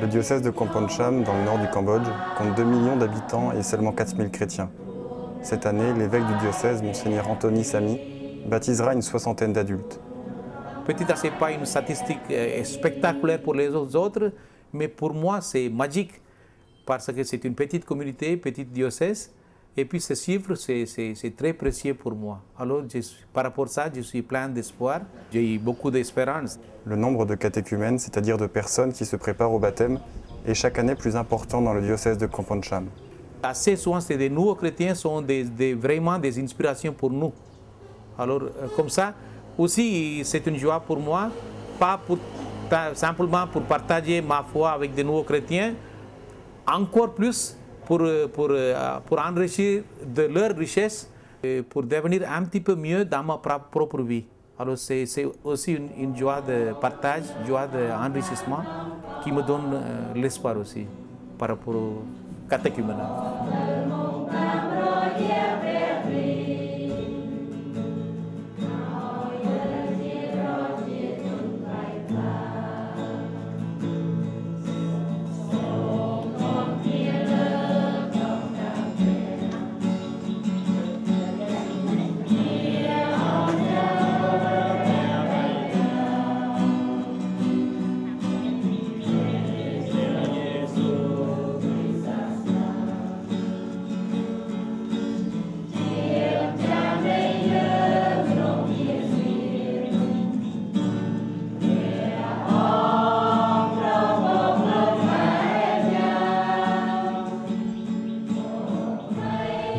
Le diocèse de Kompong Cham, dans le nord du Cambodge, compte 2 millions d'habitants et seulement 4000 chrétiens. Cette année, l'évêque du diocèse, Monseigneur Anthony Samy, baptisera une 60aine d'adultes. Peut-être ce n'est pas une statistique spectaculaire pour les autres, mais pour moi c'est magique parce que c'est une petite communauté, petite diocèse, et puis ce chiffre c'est très précieux pour moi. Alors par rapport à ça, je suis plein d'espoir, j'ai eu beaucoup d'espérance. Le nombre de catéchumènes, c'est-à-dire de personnes qui se préparent au baptême, est chaque année plus important dans le diocèse de Kompong Cham. Assez souvent, c'est des nouveaux chrétiens sont vraiment des inspirations pour nous. Alors comme ça, aussi c'est une joie pour moi, pas simplement pour partager ma foi avec des nouveaux chrétiens, encore plus pour enrichir de leur richesse, pour devenir un petit peu mieux dans ma propre vie. Alors c'est aussi une joie de partage, une joie d'enrichissement qui me donne l'espoir aussi par rapport au catéchuménat.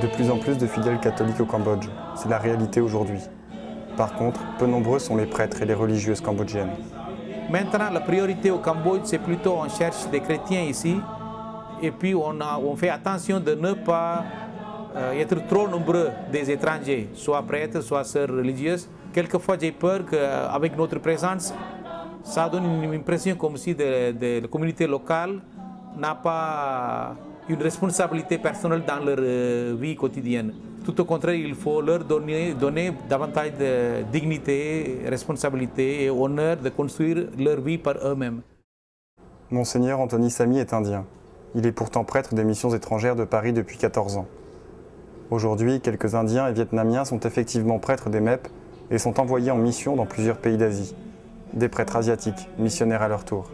De plus en plus de fidèles catholiques au Cambodge, c'est la réalité aujourd'hui. Par contre, peu nombreux sont les prêtres et les religieuses cambodgiennes. Maintenant, la priorité au Cambodge, c'est plutôt on cherche des chrétiens ici, et puis on fait attention de ne pas être trop nombreux des étrangers, soit prêtres, soit sœurs religieuses. Quelquefois, j'ai peur qu'avec notre présence, ça donne une impression comme si la communauté locale n'a pas une responsabilité personnelle dans leur vie quotidienne. Tout au contraire, il faut leur donner davantage de dignité, responsabilité et honneur de construire leur vie par eux-mêmes. Monseigneur Anthony Samy est indien. Il est pourtant prêtre des missions étrangères de Paris depuis 14 ans. Aujourd'hui, quelques Indiens et Vietnamiens sont effectivement prêtres des MEP et sont envoyés en mission dans plusieurs pays d'Asie. Des prêtres asiatiques, missionnaires à leur tour.